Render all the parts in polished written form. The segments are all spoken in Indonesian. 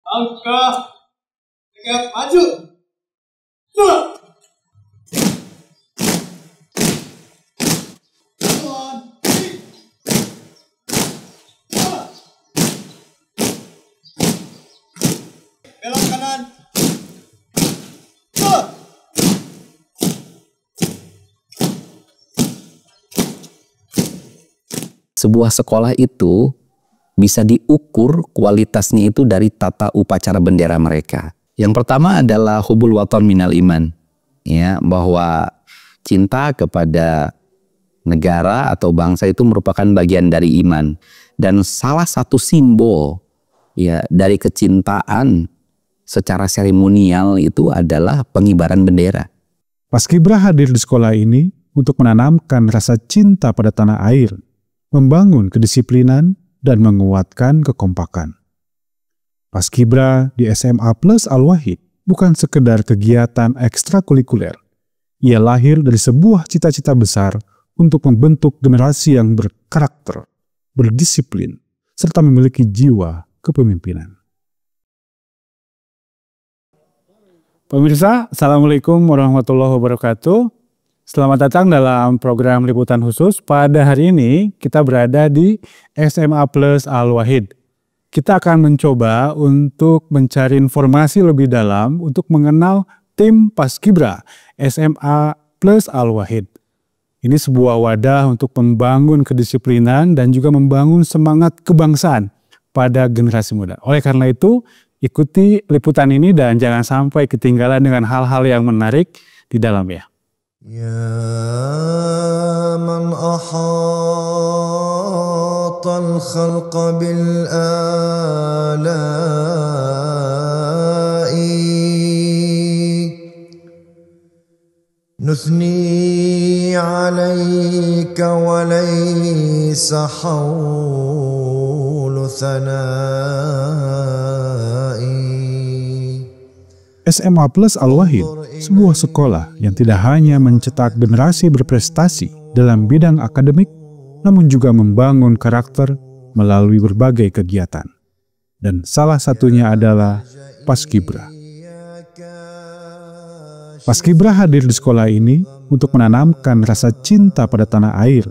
Langkah tegap maju. Tuh. Belok kanan. Tuh. Sebuah sekolah itu bisa diukur kualitasnya itu dari tata upacara bendera mereka. Yang pertama adalah hubul waton minal iman, ya, bahwa cinta kepada negara atau bangsa itu merupakan bagian dari iman, dan salah satu simbol ya dari kecintaan secara seremonial itu adalah pengibaran bendera. Paskibra hadir di sekolah ini untuk menanamkan rasa cinta pada tanah air, membangun kedisiplinan, dan menguatkan kekompakan. Paskibra di SMA Plus Al-Wahid bukan sekedar kegiatan ekstrakurikuler. Ia lahir dari sebuah cita-cita besar untuk membentuk generasi yang berkarakter, berdisiplin, serta memiliki jiwa kepemimpinan. Pemirsa, Assalamualaikum warahmatullahi wabarakatuh. Selamat datang dalam program liputan khusus. Pada hari ini kita berada di SMA Plus Al-Wahid. Kita akan mencoba untuk mencari informasi lebih dalam untuk mengenal tim Paskibra SMA Plus Al-Wahid. Ini sebuah wadah untuk membangun kedisiplinan dan juga membangun semangat kebangsaan pada generasi muda. Oleh karena itu, ikuti liputan ini dan jangan sampai ketinggalan dengan hal-hal yang menarik di dalamnya. يا من أحاط الخلق بالآلاء نثني عليك وليس حول ثنائي. SMA Plus Al-Wahid, sebuah sekolah yang tidak hanya mencetak generasi berprestasi dalam bidang akademik, namun juga membangun karakter melalui berbagai kegiatan. Dan salah satunya adalah Paskibra. Paskibra hadir di sekolah ini untuk menanamkan rasa cinta pada tanah air,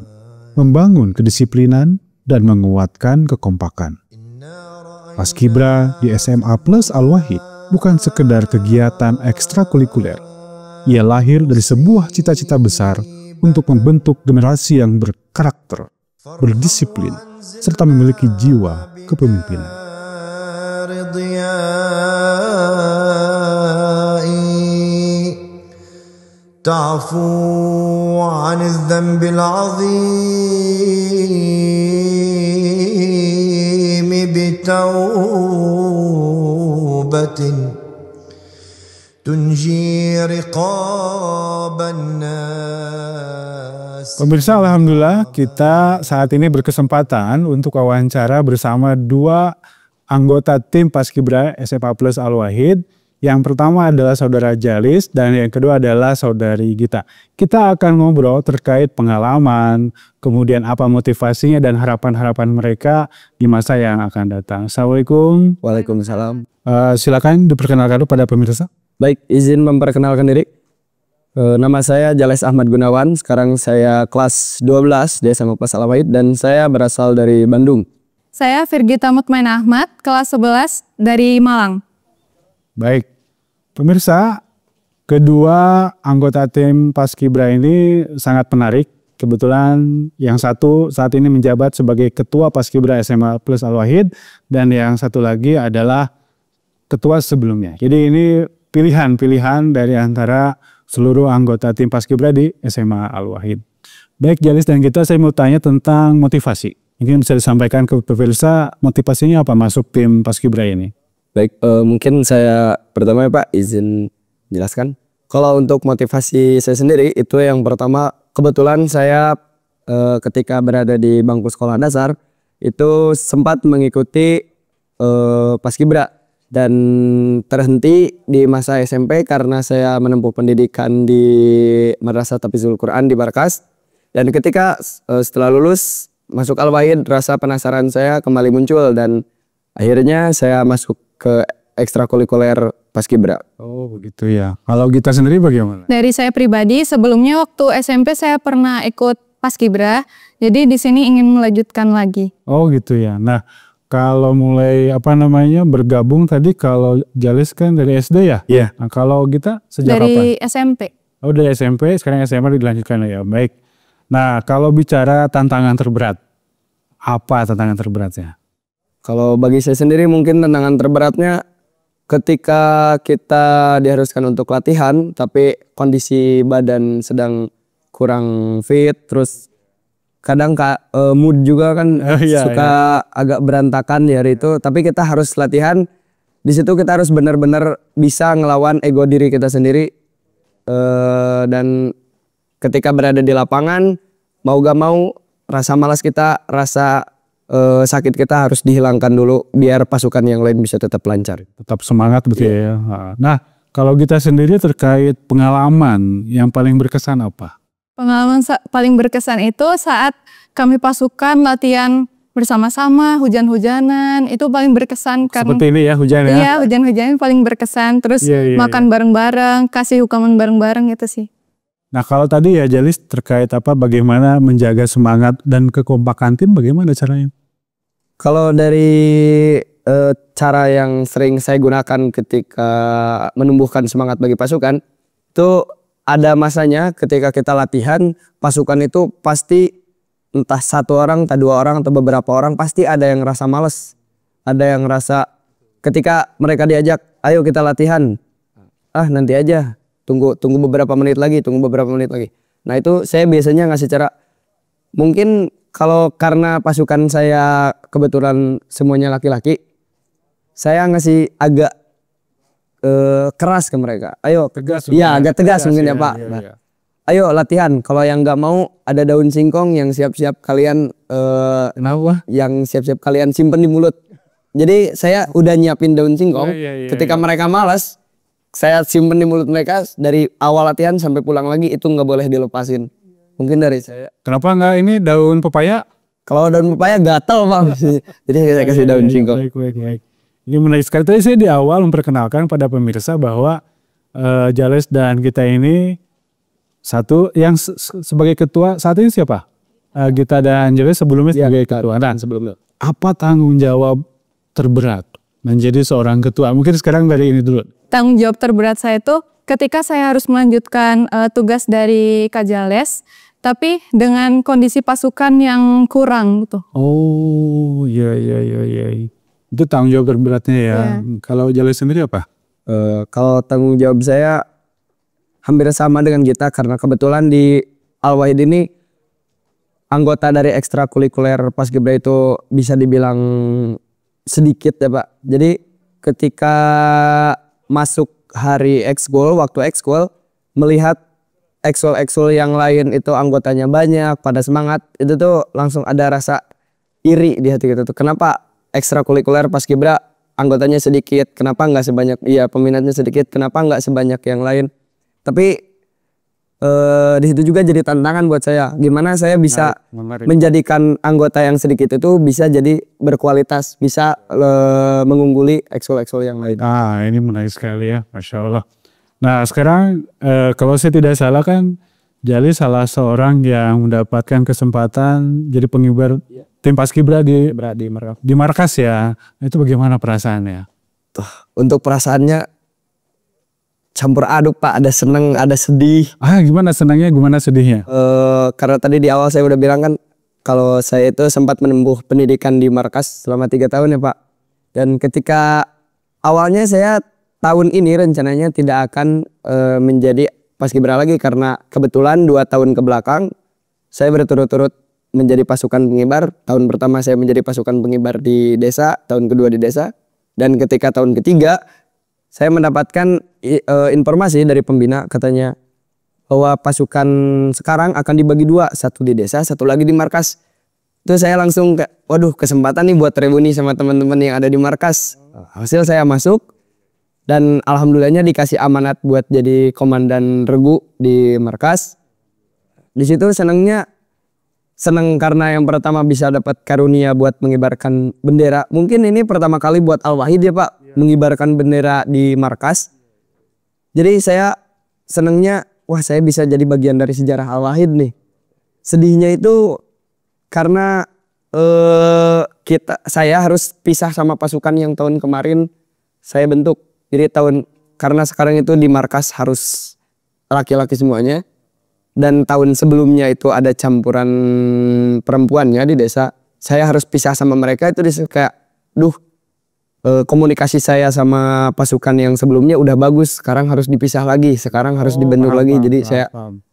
membangun kedisiplinan, dan menguatkan kekompakan. Paskibra di SMA Plus Al-Wahid bukan sekedar kegiatan ekstrakurikuler. Ia lahir dari sebuah cita-cita besar untuk membentuk generasi yang berkarakter, berdisiplin, serta memiliki jiwa kepemimpinan. تعفو عن الذنب العظيم بتوبة تنجي رقاب الناس. Pemirsa, alhamdulillah kita saat ini berkesempatan untuk wawancara bersama dua anggota tim Paskibra SMA Plus Al-Wahid. Yang pertama adalah saudara Jalis dan yang kedua adalah saudari Gita. Kita akan ngobrol terkait pengalaman, kemudian apa motivasinya dan harapan-harapan mereka di masa yang akan datang. Assalamualaikum. Waalaikumsalam. Silakan diperkenalkan dulu pada pemirsa. Baik, izin memperkenalkan diri. Nama saya Jalis Ahmad Gunawan. Sekarang saya kelas 12 di SMA Plus Al-Wahid dan saya berasal dari Bandung. Saya Virgita Mutmain Ahmad, kelas 11 dari Malang. Baik, pemirsa, kedua anggota tim Paskibra ini sangat menarik. Kebetulan yang satu saat ini menjabat sebagai Ketua Paskibra SMA Plus Al-Wahid dan yang satu lagi adalah ketua sebelumnya. Jadi ini pilihan-pilihan dari antara seluruh anggota tim Paskibra di SMA Al-Wahid. Baik, Jalis dan kita, saya mau tanya tentang motivasi. Mungkin bisa disampaikan ke pemirsa motivasinya apa masuk tim Paskibra ini? Baik, mungkin saya pertama ya Pak izin jelaskan. Kalau untuk motivasi saya sendiri itu yang pertama, kebetulan saya ketika berada di bangku sekolah dasar itu sempat mengikuti Paskibra dan terhenti di masa SMP karena saya menempuh pendidikan di Madrasah Tahfidzul Quran di Barkas. Dan ketika setelah lulus masuk Al-Wahid, rasa penasaran saya kembali muncul dan akhirnya saya masuk ke ekstrakurikuler Paskibra. Oh begitu ya. Kalau Gita sendiri bagaimana? Dari saya pribadi, sebelumnya waktu SMP saya pernah ikut Paskibra, jadi di sini ingin melanjutkan lagi. Oh gitu ya. Nah kalau mulai bergabung tadi, kalau Jalis kan dari SD ya? Iya. Nah kalau Gita sejak Dari kapan? SMP. Oh dari SMP, sekarang SMA dilanjutkan ya. Baik. Nah kalau bicara tantangan terberat, apa tantangan terberatnya? Kalau bagi saya sendiri mungkin tantangan terberatnya ketika kita diharuskan untuk latihan tapi kondisi badan sedang kurang fit, terus kadang mood juga kan suka agak berantakan di hari itu, tapi kita harus latihan. Di situ kita harus benar-benar bisa ngelawan ego diri kita sendiri, dan ketika berada di lapangan mau gak mau rasa malas kita, rasa sakit kita harus dihilangkan dulu biar pasukan yang lain bisa tetap lancar. Tetap semangat betul ya. Nah kalau kita sendiri terkait pengalaman yang paling berkesan apa? Pengalaman paling berkesan itu saat kami pasukan latihan bersama-sama, hujan-hujanan, itu paling berkesan. Seperti ini ya, hujan ya? Iya, hujan-hujan paling berkesan, terus makan bareng-bareng, kasih hukuman bareng-bareng gitu sih. Nah kalau tadi ya Jalis terkait bagaimana menjaga semangat dan kekompakan tim, bagaimana caranya? Kalau dari cara yang sering saya gunakan ketika menumbuhkan semangat bagi pasukan, itu ada masanya ketika kita latihan, pasukan itu pasti entah satu orang, entah dua orang, atau beberapa orang pasti ada yang rasa males. Ada yang rasa ketika mereka diajak, ayo kita latihan, nanti aja, tunggu beberapa menit lagi, Nah itu saya biasanya ngasih cara, mungkin kalau karena pasukan saya kebetulan semuanya laki-laki, saya ngasih agak keras ke mereka. Ayo, tegas. Iya agak tegas mungkin ya Pak. Ayo latihan. Kalau yang nggak mau ada daun singkong yang siap-siap kalian Kenapa? Yang siap-siap kalian simpen di mulut. Jadi saya udah nyiapin daun singkong. Ketika mereka malas, saya simpen di mulut mereka dari awal latihan sampai pulang lagi, itu nggak boleh dilepasin. Mungkin dari saya. Kenapa nggak ini daun pepaya? Kalau daun pepaya gatel Bang. Jadi saya kasih daun singkong. Baik. Ini menarik sekali. Tadi saya di awal memperkenalkan pada pemirsa bahwa Jalis dan kita ini satu yang sebagai ketua saat ini siapa? Gita dan Jalis sebelumnya sebagai ketua. Nah, sebelumnya. Apa tanggung jawab terberat menjadi seorang ketua? Mungkin sekarang dari ini dulu. Tanggung jawab terberat saya itu ketika saya harus melanjutkan tugas dari Kajales, tapi dengan kondisi pasukan yang kurang gitu. Oh, iya. Itu tanggung jawab terberatnya ya. Kalau Jalis sendiri apa? Kalau tanggung jawab saya hampir sama dengan kita, karena kebetulan di Al-Wahid ini anggota dari ekstrakurikuler Paskibra itu bisa dibilang sedikit ya Pak. Jadi ketika masuk hari ekskul, waktu ekskul, melihat ekskul yang lain itu anggotanya banyak, pada semangat, itu tuh langsung ada rasa iri di hati kita tuh. Kenapa ekstrakurikuler Paskibra anggotanya sedikit? Kenapa nggak sebanyak, peminatnya sedikit, kenapa nggak sebanyak yang lain? Tapi di situ juga jadi tantangan buat saya. Gimana saya bisa menjadikan anggota yang sedikit itu bisa jadi berkualitas, bisa mengungguli ekskul yang lain. Ini menarik sekali ya, Masya Allah. Nah sekarang kalau saya tidak salah kan Jalis salah seorang yang mendapatkan kesempatan jadi pengibar tim Paskibra di markas ya. Itu bagaimana perasaannya? Untuk perasaannya campur aduk Pak, ada seneng, ada sedih. Gimana senangnya, gimana sedihnya? Karena tadi di awal saya udah bilang kan, kalau saya itu sempat menempuh pendidikan di markas selama 3 tahun ya Pak. Dan ketika awalnya saya tahun ini rencananya tidak akan menjadi Paskibra lagi, karena kebetulan 2 tahun ke belakang saya berturut-turut menjadi pasukan pengibar. Tahun pertama saya menjadi pasukan pengibar di desa, tahun kedua di desa, dan ketika tahun ketiga saya mendapatkan informasi dari pembina, katanya bahwa pasukan sekarang akan dibagi 2, satu di desa, satu lagi di markas. Itu saya langsung kayak, waduh kesempatan nih buat reuni sama teman-teman yang ada di markas. Hasil saya masuk dan alhamdulillahnya dikasih amanat buat jadi komandan regu di markas. Di situ seneng karena yang pertama bisa dapat karunia buat mengibarkan bendera. Mungkin ini pertama kali buat Al-Wahid ya Pak. mengibarkan bendera di markas. Jadi saya senangnya, wah saya bisa jadi bagian dari sejarah Al-Wahid nih. Sedihnya itu karena saya harus pisah sama pasukan yang tahun kemarin saya bentuk. Jadi karena sekarang itu di markas harus laki-laki semuanya. Dan tahun sebelumnya itu ada campuran perempuannya di desa. Saya harus pisah sama mereka itu kayak, komunikasi saya sama pasukan yang sebelumnya udah bagus. Sekarang harus dipisah lagi, sekarang harus dibentuk lagi. Jadi saya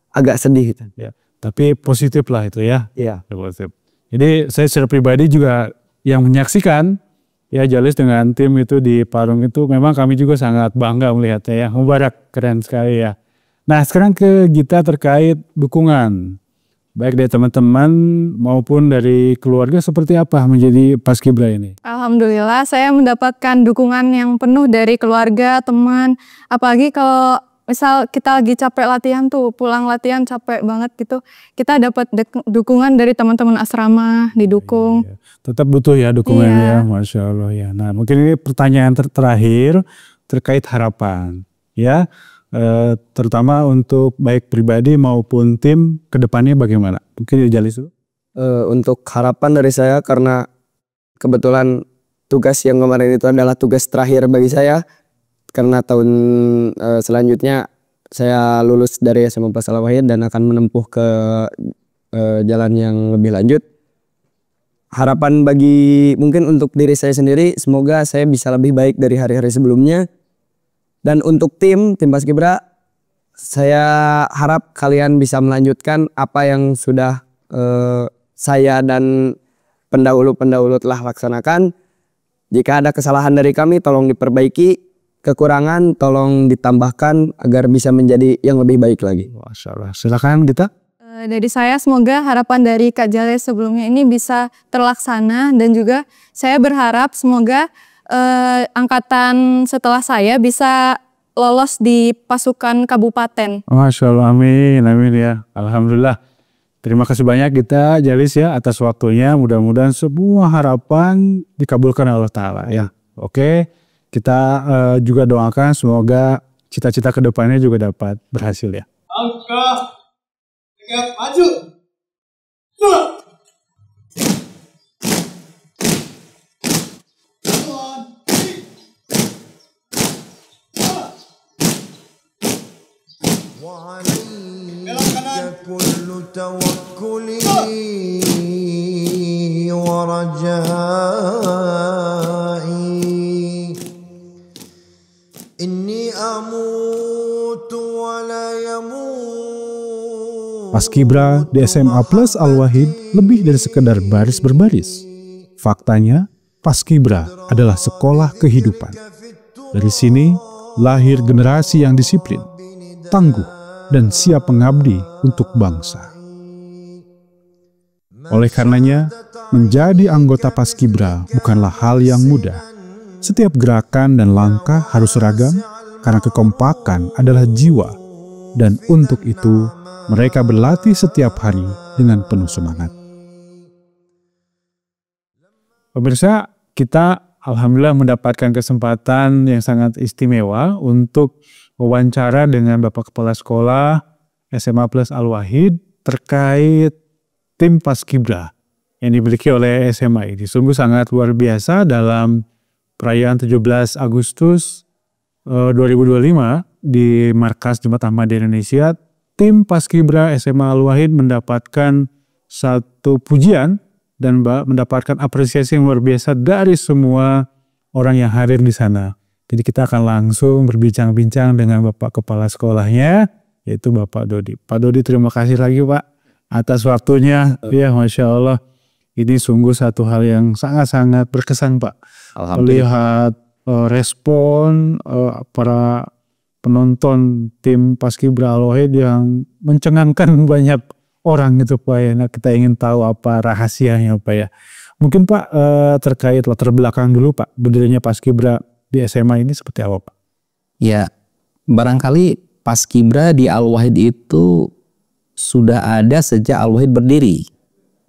agak sedih gitu. Ya, tapi positif lah itu ya. Iya. Positif. Jadi saya secara pribadi juga yang menyaksikan ya Jalis dengan tim itu di Parung itu memang kami juga sangat bangga melihatnya ya. Mubarak, keren sekali ya. Nah sekarang ke Gita terkait dukungan. Baik dari teman-teman maupun dari keluarga seperti apa menjadi Paskibra ini? Alhamdulillah saya mendapatkan dukungan yang penuh dari keluarga, teman. Apalagi kalau misal kita lagi capek latihan tuh, pulang latihan capek banget gitu. Kita dapat dukungan dari teman-teman asrama, didukung. Iya. Tetap butuh ya dukungannya, Masya Allah ya. Nah mungkin ini pertanyaan terakhir terkait harapan ya. Terutama untuk baik pribadi maupun tim ke depannya bagaimana? Mungkin Jalis dulu. Untuk harapan dari saya karena kebetulan tugas yang kemarin itu adalah tugas terakhir bagi saya. Karena tahun selanjutnya saya lulus dari SMA Plus Al-Wahid dan akan menempuh ke jalan yang lebih lanjut. Harapan mungkin untuk diri saya sendiri, semoga saya bisa lebih baik dari hari-hari sebelumnya. Dan untuk tim Paskibra, saya harap kalian bisa melanjutkan apa yang sudah saya dan pendahulu-pendahulu telah laksanakan. Jika ada kesalahan dari kami, tolong diperbaiki. Kekurangan, tolong ditambahkan agar bisa menjadi yang lebih baik lagi. Masya Allah. Silakan Gita. Dari saya semoga harapan dari Kak Jalis sebelumnya ini bisa terlaksana. Dan juga saya berharap semoga angkatan setelah saya bisa lolos di pasukan kabupaten. Masya Allah, amin, amin ya. Alhamdulillah. Terima kasih banyak kita Jalis ya atas waktunya. Mudah-mudahan semua harapan dikabulkan Allah Ta'ala ya. Oke, kita juga doakan semoga cita-cita kedepannya juga dapat berhasil ya. Langkah 3 maju. Tuh. وعليك كل توكلي ورجائي إني أموت ولا يموت. Paskibra di SMA Plus Al-Wahid lebih dari sekedar baris berbaris. Faktanya, Paskibra adalah sekolah kehidupan. Dari sini lahir generasi yang disiplin, tangguh, dan siap mengabdi untuk bangsa. Oleh karenanya, menjadi anggota Paskibra bukanlah hal yang mudah. Setiap gerakan dan langkah harus seragam karena kekompakan adalah jiwa. Dan untuk itu, mereka berlatih setiap hari dengan penuh semangat. Pemirsa, kita alhamdulillah mendapatkan kesempatan yang sangat istimewa untuk wawancara dengan Bapak Kepala Sekolah SMA Plus Al-Wahid terkait tim Paskibra yang dimiliki oleh SMA ini. Sungguh sangat luar biasa dalam perayaan 17 Agustus 2025 di Markas Jemaat Ahmadiyah Indonesia. Tim Paskibra SMA Al-Wahid mendapatkan satu pujian dan mendapatkan apresiasi yang luar biasa dari semua orang yang hadir di sana. Jadi kita akan langsung berbincang-bincang dengan Bapak Kepala Sekolahnya, yaitu Bapak Dodi. Pak Dodi, terima kasih lagi Pak atas waktunya. Ya, Masya Allah. Ini sungguh satu hal yang sangat-sangat berkesan Pak. Melihat respon para penonton tim Paskibra Al-Wahid yang mencengangkan banyak orang itu Pak ya. Nah, kita ingin tahu apa rahasianya Pak ya. Mungkin Pak terkait latar belakang dulu Pak, berdirinya Paskibra di SMA ini seperti apa Pak? Ya, barangkali Paskibra di Al-Wahid itu sudah ada sejak Al-Wahid berdiri.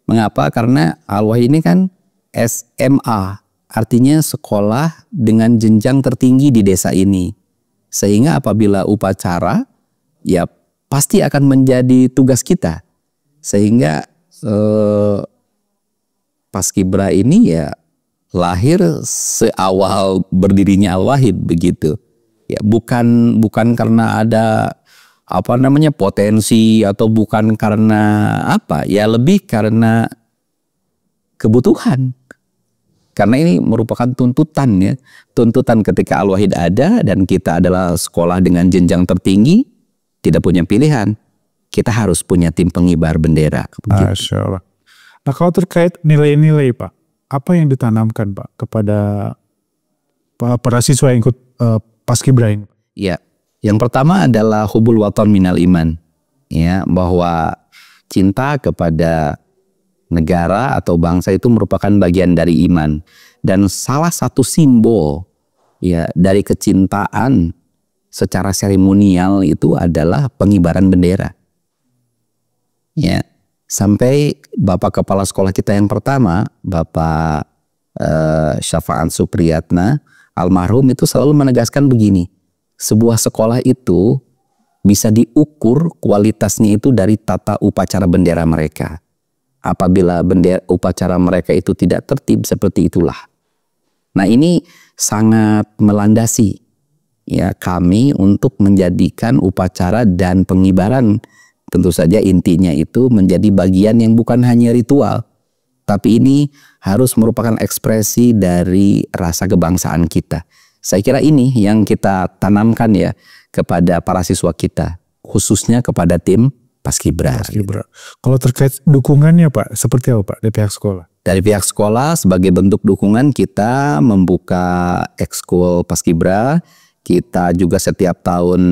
Mengapa? Karena Al-Wahid ini kan SMA artinya sekolah dengan jenjang tertinggi di desa ini. Sehingga apabila upacara, ya pasti akan menjadi tugas kita. Sehingga Paskibra ini ya lahir seawal berdirinya Al-Wahid begitu. Ya bukan karena ada potensi atau bukan karena ya lebih karena kebutuhan. Karena ini merupakan tuntutan ya. Tuntutan ketika Al-Wahid ada dan kita adalah sekolah dengan jenjang tertinggi, tidak punya pilihan. Kita harus punya tim pengibar bendera. Masya Allah. Nah kalau terkait nilai-nilai Pak, apa yang ditanamkan Pak kepada para siswa yang ikut Paskibra ini? Ya, yang pertama adalah hubul waton minal iman. Ya, bahwa cinta kepada negara atau bangsa itu merupakan bagian dari iman. Dan salah satu simbol ya dari kecintaan secara seremonial itu adalah pengibaran bendera. Ya, sampai Bapak Kepala Sekolah kita yang pertama, Bapak Syafa'an Supriyatna almarhum itu selalu menegaskan begini, sebuah sekolah itu bisa diukur kualitasnya itu dari tata upacara bendera mereka. Apabila upacara mereka itu tidak tertib, seperti itulah. Nah ini sangat melandasi ya kami untuk menjadikan upacara dan pengibaran, tentu saja intinya itu menjadi bagian yang bukan hanya ritual, tapi ini harus merupakan ekspresi dari rasa kebangsaan kita. Saya kira ini yang kita tanamkan ya kepada para siswa kita, khususnya kepada tim Paskibra. Kalau terkait dukungannya Pak, seperti apa Pak dari pihak sekolah? Dari pihak sekolah sebagai bentuk dukungan kita membuka ekskul Paskibra. Kita juga setiap tahun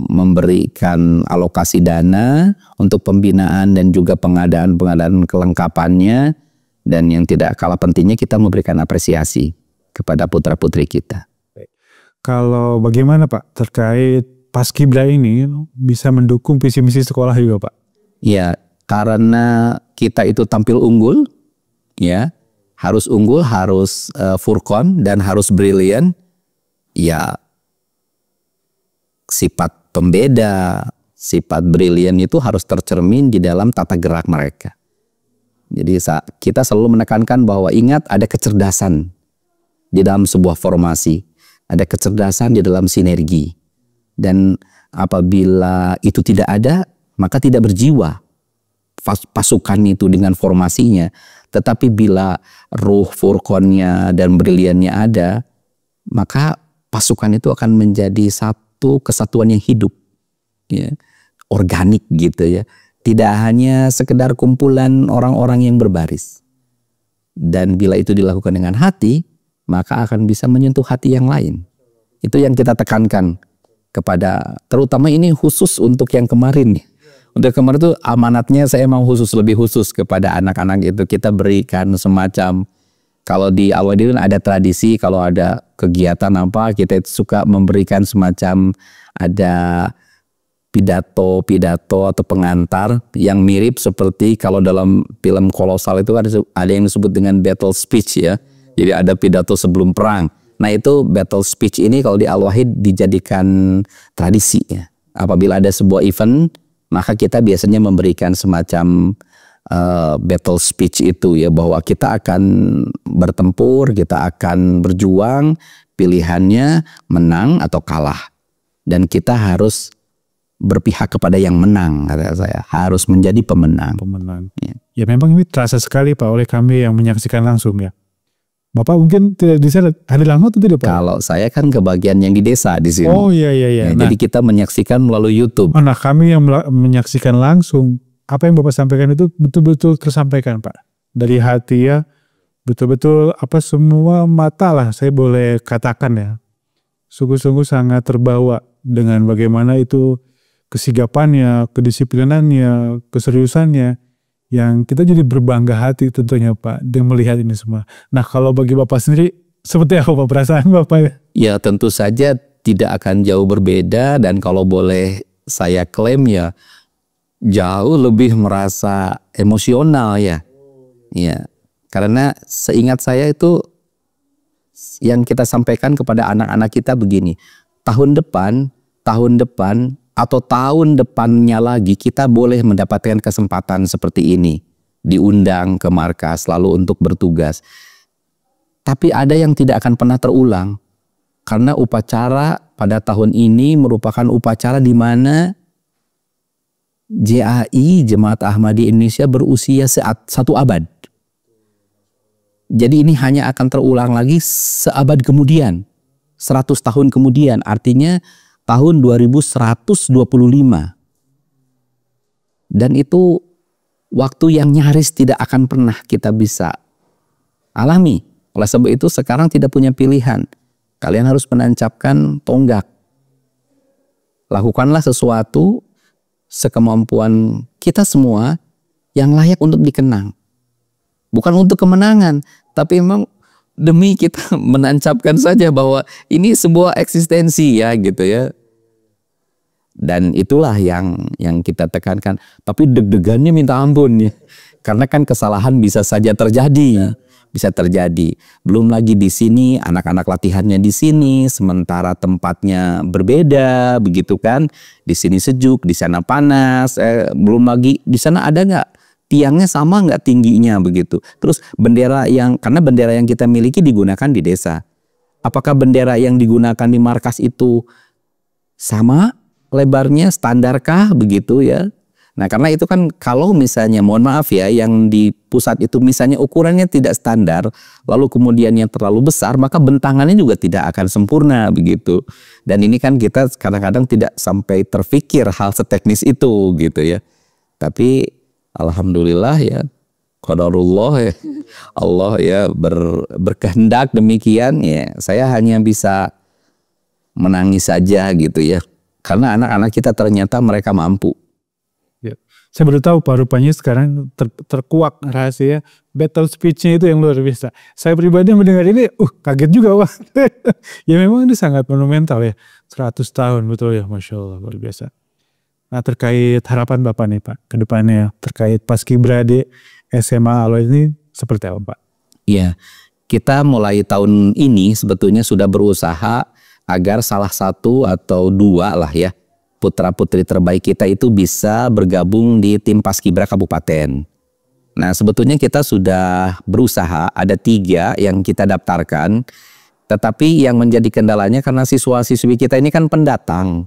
memberikan alokasi dana untuk pembinaan dan juga pengadaan kelengkapannya. Dan yang tidak kalah pentingnya kita memberikan apresiasi kepada putra-putri kita. Kalau bagaimana Pak terkait Paskibra ini bisa mendukung visi misi sekolah juga Pak? Ya, karena kita itu tampil unggul, ya harus unggul, harus furqon dan harus brilian. Ya, sifat pembeda, sifat brilian itu harus tercermin di dalam tata gerak mereka. Jadi kita selalu menekankan bahwa ingat ada kecerdasan di dalam sebuah formasi, ada kecerdasan di dalam sinergi. Dan apabila itu tidak ada, maka tidak berjiwa pasukan itu dengan formasinya. Tetapi bila ruh furqonnya dan briliannya ada, maka pasukan itu akan menjadi satu kesatuan yang hidup, ya, organik gitu ya. Tidak hanya sekedar kumpulan orang-orang yang berbaris. Dan bila itu dilakukan dengan hati, maka akan bisa menyentuh hati yang lain. Itu yang kita tekankan kepada, terutama ini khusus untuk yang kemarin. Untuk kemarin itu amanatnya saya mau lebih khusus kepada anak-anak itu. Kita berikan semacam, kalau di Al-Wahid ada tradisi, kalau ada kegiatan apa, kita suka memberikan semacam ada pidato atau pengantar yang mirip seperti kalau dalam film Kolosal itu ada yang disebut dengan battle speech ya. Jadi ada pidato sebelum perang. Nah itu battle speech ini kalau di Al-Wahid dijadikan tradisi ya. Apabila ada sebuah event, maka kita biasanya memberikan semacam battle speech itu ya, bahwa kita akan bertempur, kita akan berjuang, pilihannya menang atau kalah. Dan kita harus berpihak kepada yang menang, kata saya, harus menjadi pemenang. Ya memang ini terasa sekali Pak oleh kami yang menyaksikan langsung ya. Bapak mungkin tidak bisa hadir langsung atau tidak Pak? Kalau saya kan kebagian yang di desa di sini. Oh iya. Ya, nah, jadi kita menyaksikan melalui YouTube. Nah kami yang menyaksikan langsung, apa yang Bapak sampaikan itu betul-betul tersampaikan Pak. Dari hati ya, betul-betul apa semua mata lah saya boleh katakan ya. Sungguh-sungguh sangat terbawa dengan bagaimana itu kesigapannya, kedisiplinannya, keseriusannya, yang kita jadi berbangga hati tentunya Pak dengan melihat ini semua. Nah kalau bagi Bapak sendiri seperti apa Pak perasaan Bapak? Ya tentu saja tidak akan jauh berbeda, dan kalau boleh saya klaim ya jauh lebih merasa emosional ya. Ya Karena seingat saya itu yang kita sampaikan kepada anak-anak kita begini, tahun depan atau tahun depannya lagi kita boleh mendapatkan kesempatan seperti ini, diundang ke markas lalu untuk bertugas. Tapi ada yang tidak akan pernah terulang karena upacara pada tahun ini merupakan upacara di mana JAI, Jemaat Ahmadiyah Indonesia, berusia 1 abad. Jadi ini hanya akan terulang lagi seabad kemudian, 100 tahun kemudian, artinya tahun 2125. Dan itu waktu yang nyaris tidak akan pernah kita bisa alami. Oleh sebab itu sekarang tidak punya pilihan. Kalian harus menancapkan tonggak. Lakukanlah sesuatu sekemampuan kita semua yang layak untuk dikenang. Bukan untuk kemenangan, tapi memang demi kita menancapkan saja bahwa ini sebuah eksistensi ya gitu ya. Dan itulah yang kita tekankan. Tapi deg-degannya minta ampun ya. Karena kan kesalahan bisa saja terjadi. Bisa terjadi. Belum lagi di sini anak-anak latihannya di sini, sementara tempatnya berbeda begitu kan. Di sini sejuk, di sana panas. Belum lagi di sana ada nggak tiangnya sama nggak tingginya begitu. Terus bendera karena bendera yang kita miliki digunakan di desa. Apakah bendera yang digunakan di markas itu sama lebarnya, standarkah begitu ya? Nah karena itu kan kalau misalnya mohon maaf ya yang di pusat itu misalnya ukurannya tidak standar, lalu kemudian yang terlalu besar, maka bentangannya juga tidak akan sempurna begitu. Dan ini kan kita kadang-kadang tidak sampai terfikir hal seteknis itu gitu ya. Tapi alhamdulillah ya, qadarullah ya, Allah ya berkehendak demikian ya. Saya hanya bisa menangis saja gitu ya. Karena anak-anak kita ternyata mereka mampu. Ya. Saya baru tahu Pak, rupanya sekarang terkuak rahasia battle speech-nya itu yang luar biasa. Saya pribadi mendengar ini, kaget juga Pak. Ya memang ini sangat monumental ya. 100 tahun betul ya, Masya Allah, luar biasa. Nah terkait harapan Bapak nih Pak, ke depannya terkait Paskibra di SMA Al-Wahid ini seperti apa Pak? Iya, kita mulai tahun ini sebetulnya sudah berusaha agar salah satu atau dua lah ya putra-putri terbaik kita itu bisa bergabung di tim Paskibra Kabupaten. Nah sebetulnya kita sudah berusaha, ada 3 yang kita daftarkan, tetapi yang menjadi kendalanya karena siswa-siswi kita ini kan pendatang.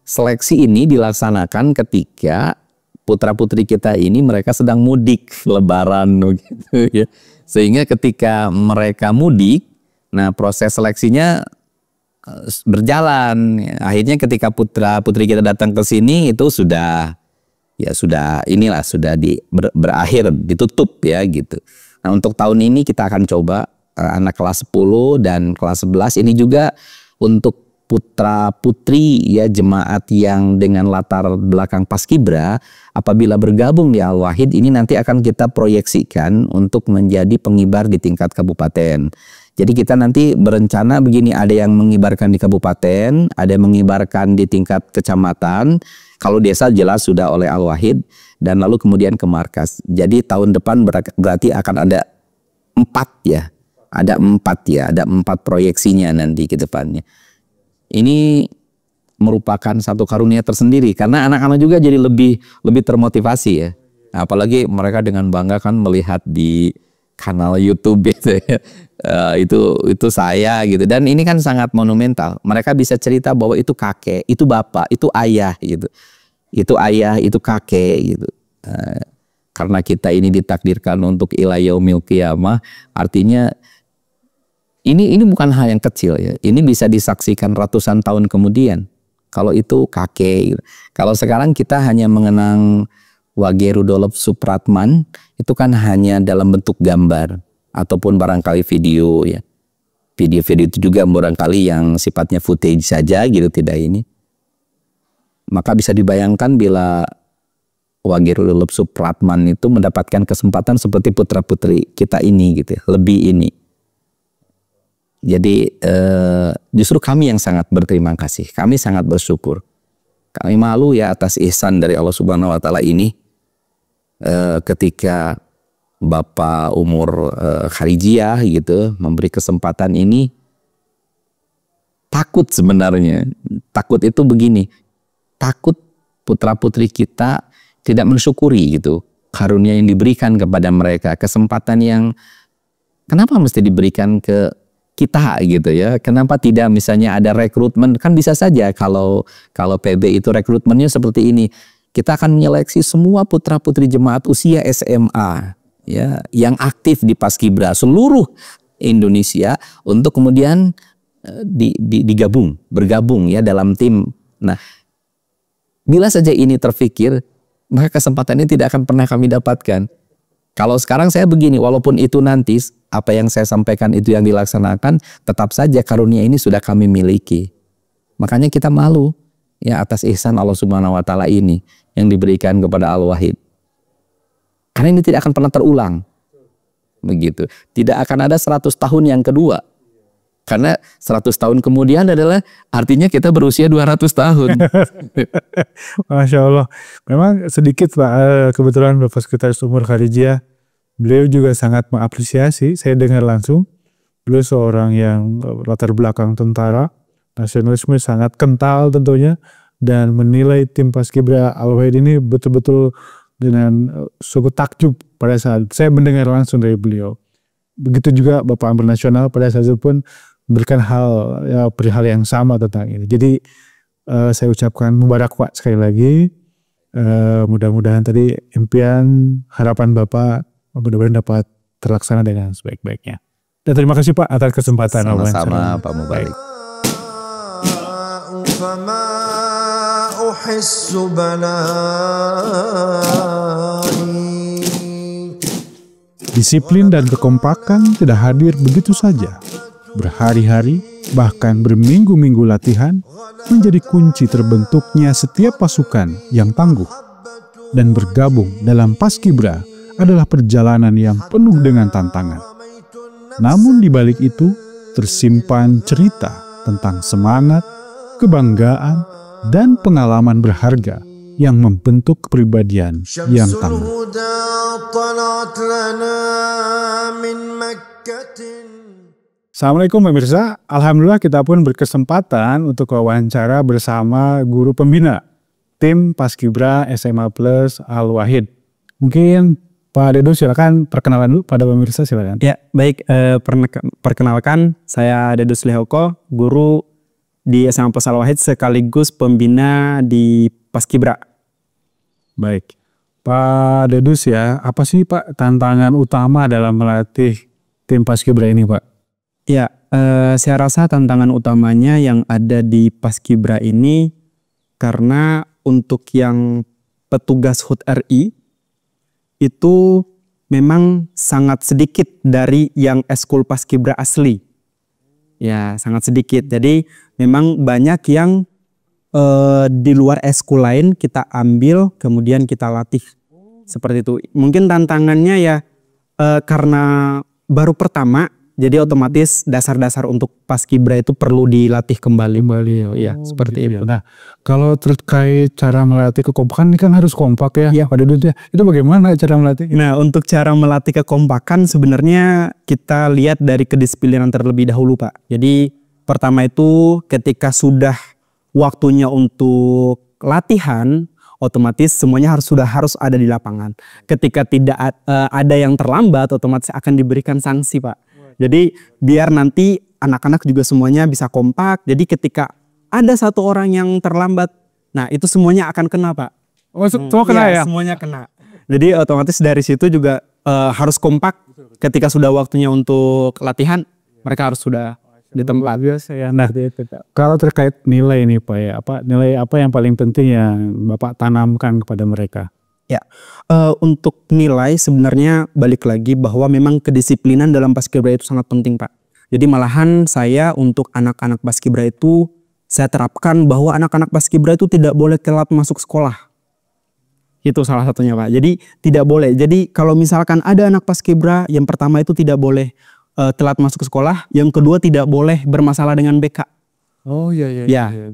Seleksi ini dilaksanakan ketika putra-putri kita ini mereka sedang mudik lebaran gitu ya. Sehingga ketika mereka mudik, nah proses seleksinya berjalan. Akhirnya ketika putra-putri kita datang ke sini itu sudah berakhir, ditutup ya gitu. Nah, untuk tahun ini kita akan coba anak kelas 10 dan kelas 11 ini juga untuk putra-putri ya jemaat yang dengan latar belakang Paskibra apabila bergabung di Al-Wahid ini nanti akan kita proyeksikan untuk menjadi pengibar di tingkat kabupaten. Jadi kita nanti berencana begini, ada yang mengibarkan di kabupaten, ada yang mengibarkan di tingkat kecamatan. Kalau desa jelas sudah oleh Al-Wahid dan lalu kemudian ke markas. Jadi tahun depan berarti akan ada 4 ya. Ada 4 ya, ada 4 proyeksinya nanti ke depannya. Ini merupakan satu karunia tersendiri karena anak-anak juga jadi lebih termotivasi ya. Apalagi mereka dengan bangga kan melihat di kanal YouTube gitu ya. Itu saya gitu, dan ini kan sangat monumental. Mereka bisa cerita bahwa itu kakek, itu bapak, itu ayah gitu. Itu ayah, itu kakek gitu. Karena kita ini ditakdirkan untuk ila yaumil qiyamah, artinya ini bukan hal yang kecil ya. Ini bisa disaksikan ratusan tahun kemudian. Kalau itu kakek. Kalau sekarang kita hanya mengenang Wage Rudolf Supratman, itu kan hanya dalam bentuk gambar ataupun barangkali video ya. Video-video itu juga barangkali yang sifatnya footage saja gitu, tidak ini. Maka bisa dibayangkan bila Wage Rudolf Supratman itu mendapatkan kesempatan seperti putra-putri kita ini gitu ya, lebih ini. Jadi justru kami yang sangat berterima kasih, kami sangat bersyukur. Kami malu ya atas ihsan dari Allah Subhanahu wa Ta'ala ini ketika Bapak umur Kharijiyah gitu memberi kesempatan ini, takut sebenarnya. Takut itu begini, takut putra-putri kita tidak mensyukuri gitu karunia yang diberikan kepada mereka, kesempatan yang kenapa mesti diberikan ke kita gitu ya. Kenapa tidak misalnya ada rekrutmen, kan bisa saja kalau PB itu rekrutmennya seperti ini. Kita akan menyeleksi semua putra-putri jemaat usia SMA ya yang aktif di Paskibra seluruh Indonesia untuk kemudian bergabung ya dalam tim. Nah, bila saja ini terfikir, maka kesempatan ini tidak akan pernah kami dapatkan. Kalau sekarang saya begini, walaupun itu nanti apa yang saya sampaikan itu yang dilaksanakan, tetap saja karunia ini sudah kami miliki. Makanya kita malu ya atas ihsan Allah Subhanahu wa taala ini yang diberikan kepada Al-Wahid. Karena ini tidak akan pernah terulang. Begitu. Tidak akan ada 100 tahun yang kedua. Karena 100 tahun kemudian adalah artinya kita berusia 200 tahun. Masya Allah. Memang sedikit Pak, kebetulan Bapak Sekretaris Umum Kharijiyah, beliau juga sangat mengapresiasi, saya dengar langsung, beliau seorang yang latar belakang tentara, nasionalisme sangat kental tentunya, dan menilai tim Paskibra Al-Wahid ini betul-betul dengan sungguh takjub pada saat saya mendengar langsung dari beliau. Begitu juga Bapak Amir Nasional pada saat itu pun berikan perihal yang sama tentang ini. Jadi saya ucapkan mubarak Pak sekali lagi. Mudah-mudahan tadi impian, harapan Bapak mudah-mudahan dapat terlaksana dengan sebaik-baiknya. Dan terima kasih Pak atas kesempatan. Sama-sama Pak Mubalik. Disiplin dan kekompakan tidak hadir begitu saja. Berhari-hari, bahkan berminggu-minggu latihan menjadi kunci terbentuknya setiap pasukan yang tangguh. Dan bergabung dalam Paskibra adalah perjalanan yang penuh dengan tantangan. Namun di balik itu tersimpan cerita tentang semangat, kebanggaan, dan pengalaman berharga yang membentuk kepribadian yang tangguh. Assalamualaikum pemirsa, alhamdulillah kita pun berkesempatan untuk wawancara bersama guru pembina tim Paskibra SMA Plus Al-Wahid. Mungkin Pak Dedo silakan perkenalan dulu pada pemirsa, silakan. Ya, baik, perkenalkan saya Dedo Slehoko, guru di SMA Plus Al-Wahid sekaligus pembina di Paskibra. Baik, Pak Dedus ya, apa sih Pak tantangan utama dalam melatih tim Paskibra ini Pak? Ya, saya rasa tantangan utamanya yang ada di Paskibra ini karena untuk yang petugas HUT RI itu memang sangat sedikit dari yang eskul Paskibra asli. Ya, sangat sedikit. Jadi memang banyak yang di luar eskul lain kita ambil kemudian kita latih seperti itu. Mungkin tantangannya ya karena baru pertama, jadi otomatis dasar-dasar untuk Paskibra itu perlu dilatih kembali. Ya, seperti itu. Nah, kalau terkait cara melatih kekompakan ini kan harus kompak ya, Pak Dedus ya. Itu bagaimana cara melatih? Nah, untuk cara melatih kekompakan sebenarnya kita lihat dari kedisiplinan terlebih dahulu Pak. Jadi pertama itu ketika sudah waktunya untuk latihan, otomatis semuanya harus ada di lapangan. Ketika tidak ada yang terlambat, otomatis akan diberikan sanksi Pak. Jadi biar nanti anak-anak juga semuanya bisa kompak. Jadi ketika ada satu orang yang terlambat, nah itu semuanya akan kena Pak. Oh, semua kena ya? Semuanya kena. Jadi otomatis dari situ juga harus kompak. Ketika sudah waktunya untuk latihan, mereka harus sudah di tempat. Biasa ya. Nah, kalau terkait nilai nih Pak ya, nilai apa yang paling penting yang Bapak tanamkan kepada mereka? Ya, untuk nilai sebenarnya balik lagi bahwa memang kedisiplinan dalam Paskibra itu sangat penting Pak. Jadi malahan saya untuk anak-anak Paskibra itu saya terapkan bahwa anak-anak Paskibra itu tidak boleh telat masuk sekolah. Itu salah satunya Pak. Jadi tidak boleh. Jadi kalau misalkan ada anak Paskibra, yang pertama itu tidak boleh telat masuk sekolah, yang kedua tidak boleh bermasalah dengan BK. Oh iya.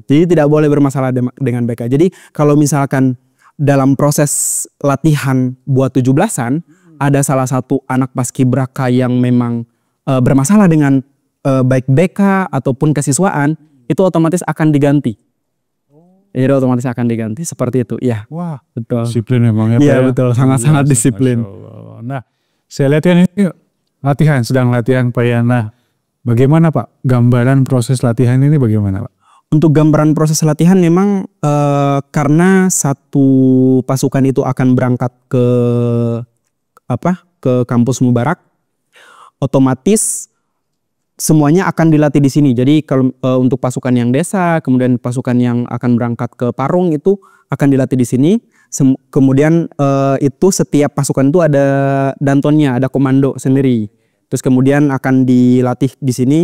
Jadi tidak boleh bermasalah dengan BK. Jadi kalau misalkan dalam proses latihan buat 17-an, ada salah satu anak paskibraka yang memang bermasalah dengan baik BK ataupun kesiswaan, itu otomatis akan diganti. Jadi otomatis akan diganti seperti itu. Ya, Wah, betul. disiplin memang ya Pak Iya ya. betul, sangat-sangat Masya disiplin. Allah. Nah, saya lihat ini sedang latihan Pak ya. Nah, bagaimana Pak gambaran proses latihan ini bagaimana Pak? Untuk gambaran proses latihan memang karena satu pasukan itu akan berangkat ke kampus Mubarak, otomatis semuanya akan dilatih di sini. Jadi kalau untuk pasukan yang desa, kemudian pasukan yang akan berangkat ke Parung itu akan dilatih di sini. Kemudian itu setiap pasukan itu ada dantonnya, ada komando sendiri. Terus kemudian akan dilatih di sini,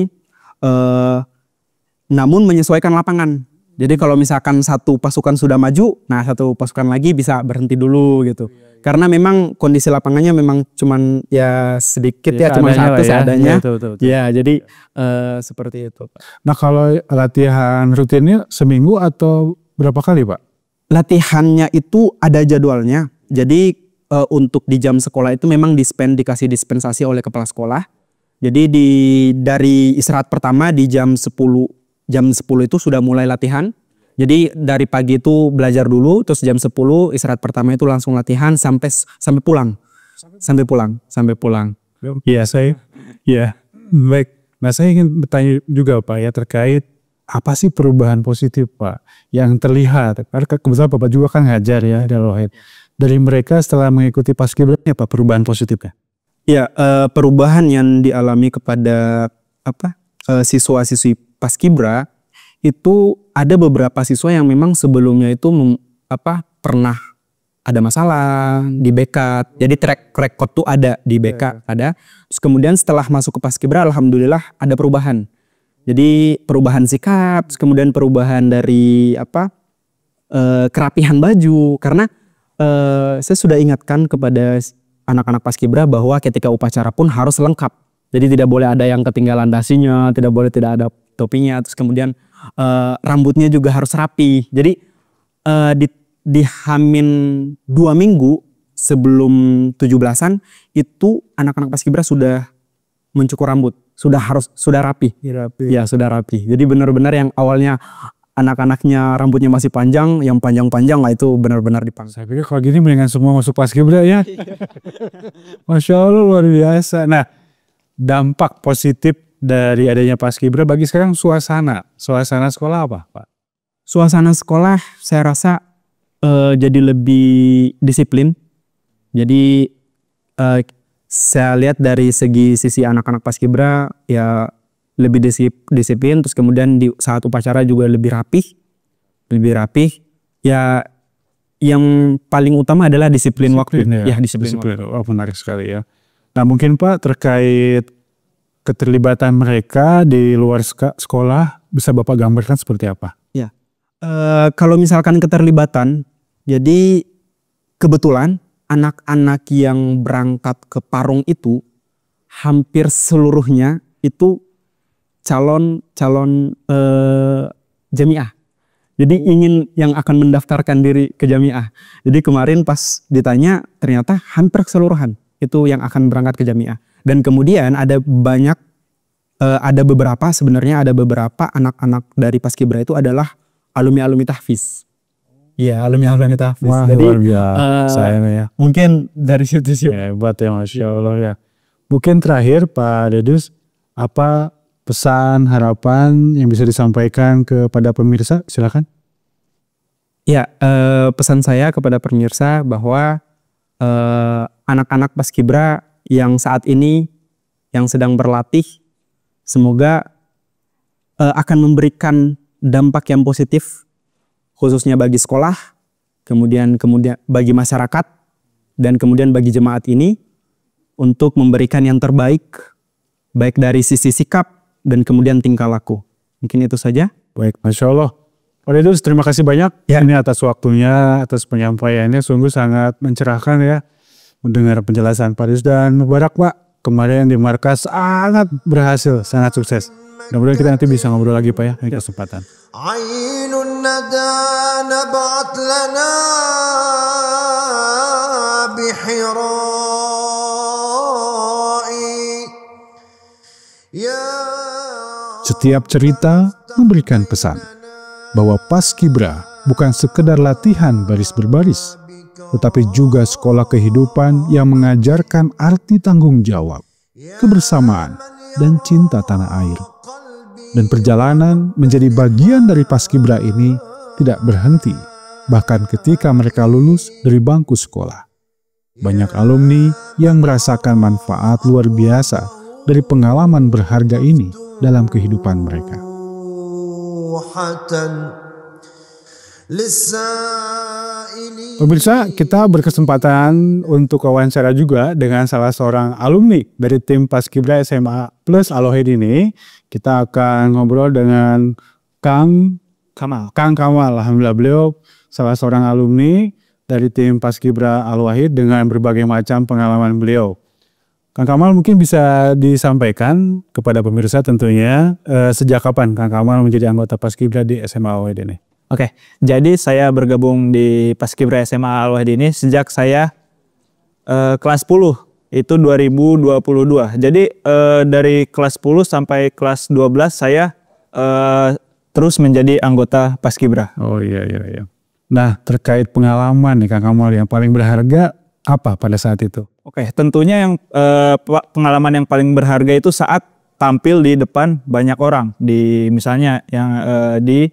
namun menyesuaikan lapangan. Jadi kalau misalkan satu pasukan sudah maju, nah satu pasukan lagi bisa berhenti dulu gitu. Karena memang kondisi lapangannya memang cuman ya sedikit ya, cuma satu seadanya. Ya, jadi seperti itu Pak. Nah, kalau latihan rutinnya seminggu atau berapa kali Pak? Latihannya itu ada jadwalnya. Jadi untuk di jam sekolah itu memang dikasih dispensasi oleh kepala sekolah. Jadi dari istirahat pertama di jam 10 itu sudah mulai latihan. Jadi dari pagi itu belajar dulu, terus jam 10 istirahat pertama itu langsung latihan sampai pulang. Sampai pulang. Iya, baik. Nah, saya ingin bertanya juga Pak ya terkait apa sih perubahan positif Pak yang terlihat? Karena kebetulan Bapak juga kan ngajar ya di Al-Wahid. Dari mereka setelah mengikuti paskibraka apa perubahan positifnya? Ya, perubahan yang dialami kepada siswa-siswi paskibra itu ada beberapa siswa yang memang sebelumnya itu pernah ada masalah di BK. Jadi track record tuh ada di BK ada. Terus kemudian setelah masuk ke paskibra alhamdulillah ada perubahan. Jadi perubahan sikap, terus kemudian perubahan dari kerapihan baju. Karena saya sudah ingatkan kepada anak-anak paskibra bahwa ketika upacara pun harus lengkap. Jadi tidak boleh ada yang ketinggalan dasinya, tidak boleh tidak ada topinya, terus kemudian rambutnya juga harus rapi. Jadi di Hamin 2 minggu sebelum 17-an itu anak-anak paskibra sudah mencukur rambut, sudah rapi. Ya, sudah rapi. Jadi benar-benar yang awalnya anak-anaknya rambutnya masih panjang, yang panjang-panjang lah itu benar-benar dipangkas. Saya pikir kalau gini mendingan semua masuk paskibra ya. Masya Allah luar biasa. Nah, dampak positif dari adanya paskibra bagi sekarang suasana sekolah apa Pak? Suasana sekolah saya rasa jadi lebih disiplin. Jadi saya lihat dari sisi anak-anak paskibra ya lebih disiplin, terus kemudian di saat upacara juga lebih rapih. Ya, yang paling utama adalah disiplin waktu. Ya, disiplin waktu. Oh, menarik sekali ya. Nah, mungkin Pak terkait keterlibatan mereka di luar sekolah bisa Bapak gambarkan seperti apa? Ya, kalau misalkan keterlibatan, jadi kebetulan anak-anak yang berangkat ke Parung itu hampir seluruhnya itu calon jamiah. Jadi ingin yang akan mendaftarkan diri ke jamiah. Jadi kemarin pas ditanya ternyata hampir keseluruhan itu yang akan berangkat ke jamiah. Dan kemudian ada beberapa anak-anak dari paskibra itu adalah alumni tahfiz. Iya, alumni tahfiz. Wah, jadi luar biasa ya. mungkin dari situ. Hebat ya, Masya Allah ya. Mungkin terakhir Pak Dedus, apa pesan, harapan yang bisa disampaikan kepada pemirsa? Silakan. Ya, pesan saya kepada pemirsa bahwa anak-anak paskibra yang saat ini yang sedang berlatih, semoga akan memberikan dampak yang positif khususnya bagi sekolah, kemudian bagi masyarakat, dan kemudian bagi jemaat ini untuk memberikan yang terbaik baik dari sisi sikap dan kemudian tingkah laku. Mungkin itu saja. Baik, Masya Allah. Pak Dedus, terima kasih banyak ini atas waktunya, atas penyampaiannya, sungguh sangat mencerahkan ya mendengar penjelasan Pak Dedus, dan mubarak Pak, kemarin di markas sangat berhasil, sangat sukses. Mudah-mudahan kita nanti bisa ngobrol lagi Pak ya, ini kesempatan. Ainun nada nabat lana bihira Setiap cerita memberikan pesan bahwa Paskibra bukan sekedar latihan baris berbaris, tetapi juga sekolah kehidupan yang mengajarkan arti tanggung jawab, kebersamaan, dan cinta tanah air. Dan perjalanan menjadi bagian dari Paskibra ini tidak berhenti, bahkan ketika mereka lulus dari bangku sekolah. Banyak alumni yang merasakan manfaat luar biasa dari pengalaman berharga ini dalam kehidupan mereka. Pemirsa, kita berkesempatan untuk wawancara juga dengan salah seorang alumni dari tim Paskibra SMA Plus Al-Wahid ini. Kita akan ngobrol dengan Kang Kamal. Alhamdulillah, beliau salah seorang alumni dari tim Paskibra Al-Wahid dengan berbagai macam pengalaman beliau. Kang Kamal mungkin bisa disampaikan kepada pemirsa tentunya sejak kapan Kang Kamal menjadi anggota Paskibra di SMA Al-Wahid ini? Oke, jadi saya bergabung di Paskibra SMA Al-Wahid ini sejak saya kelas 10, itu 2022. Jadi dari kelas 10 sampai kelas 12 saya terus menjadi anggota Paskibra. Oh iya. Nah, terkait pengalaman nih Kang Kamal yang paling berharga apa pada saat itu? Oke, tentunya yang pengalaman yang paling berharga itu saat tampil di depan banyak orang, di misalnya yang di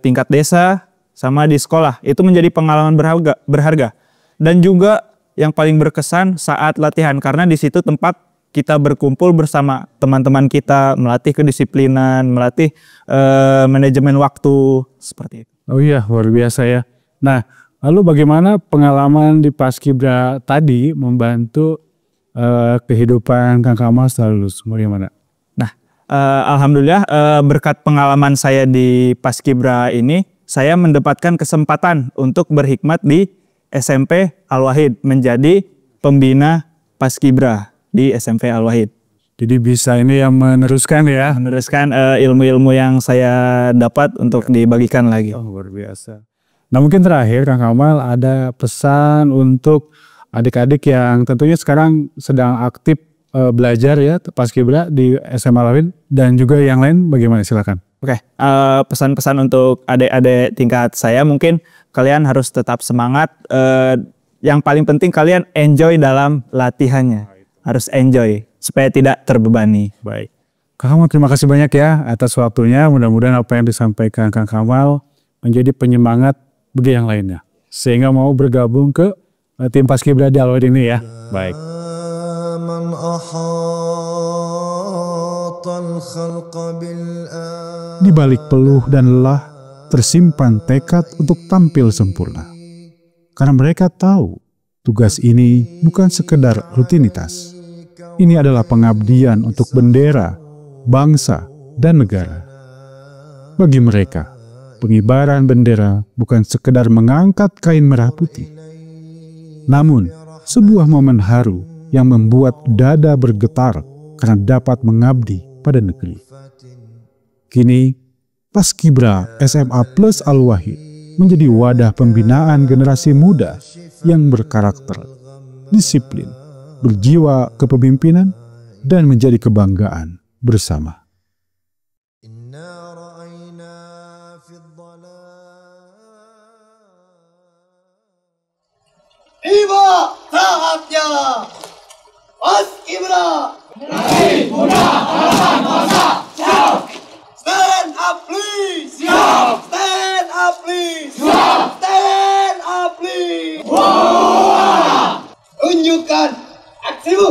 tingkat desa sama di sekolah. Itu menjadi pengalaman berharga. Dan juga yang paling berkesan saat latihan, karena di situ tempat kita berkumpul bersama teman-teman kita, melatih kedisiplinan, melatih manajemen waktu, seperti itu. Oh iya, luar biasa ya. Nah, lalu bagaimana pengalaman di Paskibra tadi membantu kehidupan Kang Kamal setelah lulus? Bagaimana? Nah, alhamdulillah berkat pengalaman saya di Paskibra ini, saya mendapatkan kesempatan untuk berhikmat di SMP Al-Wahid, menjadi pembina Paskibra di SMP Al-Wahid. Jadi bisa ini yang meneruskan ya? Meneruskan ilmu-ilmu yang saya dapat untuk dibagikan lagi. Oh, luar biasa. Nah, mungkin terakhir Kang Kamal ada pesan untuk adik-adik yang tentunya sekarang sedang aktif belajar ya Paskibra di SMA Al-Wahid dan juga yang lain, bagaimana, silakan. Oke, pesan-pesan untuk adik-adik tingkat saya, mungkin kalian harus tetap semangat. Yang paling penting kalian enjoy dalam latihannya, harus enjoy supaya tidak terbebani. Baik, Kang Kamal terima kasih banyak ya atas waktunya. Mudah-mudahan apa yang disampaikan Kang Kamal menjadi penyemangat bagi yang lainnya, sehingga mau bergabung ke tim Paskibra di Al-Wahid ini ya. Baik. Di balik peluh dan lelah tersimpan tekad untuk tampil sempurna. Karena mereka tahu tugas ini bukan sekedar rutinitas. Ini adalah pengabdian untuk bendera, bangsa, dan negara. Bagi mereka, pengibaran bendera bukan sekedar mengangkat kain merah putih, namun sebuah momen haru yang membuat dada bergetar karena dapat mengabdi pada negeri. Kini, Paskibra SMA Plus Al-Wahid menjadi wadah pembinaan generasi muda yang berkarakter, disiplin, berjiwa kepemimpinan, dan menjadi kebanggaan bersama. Tiba saatnya Paskibra Generasi Muda Harapan Masa. Siap. Stand up please. Siap. Stand up please. Siap. Stand up please. Wow. Tunjukkan aksimu.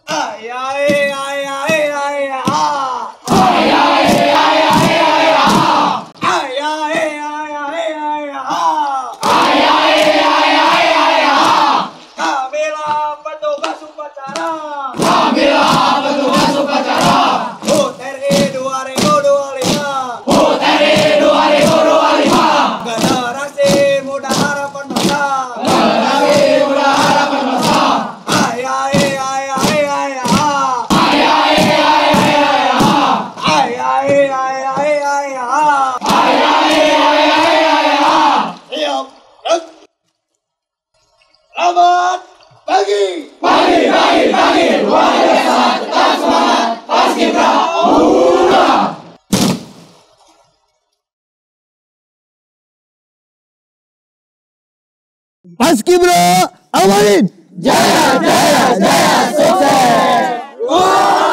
Ay ay ay ay ay ah. Ay ay ay ay ay ah. Ay ay ay ay ay ah. Ay ay ay ay ah. Kamilah petugas upacara. Kamilah petugas upacara. UTRI 2025. UTRI 2025. Generasi Muda Harapan Masa. Generasi Muda Harapan Masa. Ay ay ay ay ay ah. Ay ay ay ay ay ah. Ay ay ay ay ay ah. Ay ay ay ay ay ah. Siap. Selamat pagi. Pagi. Luar biasa, tetap semangat. Paskibra. Paskibra awalin. Jaya, jaya, jaya, sukses.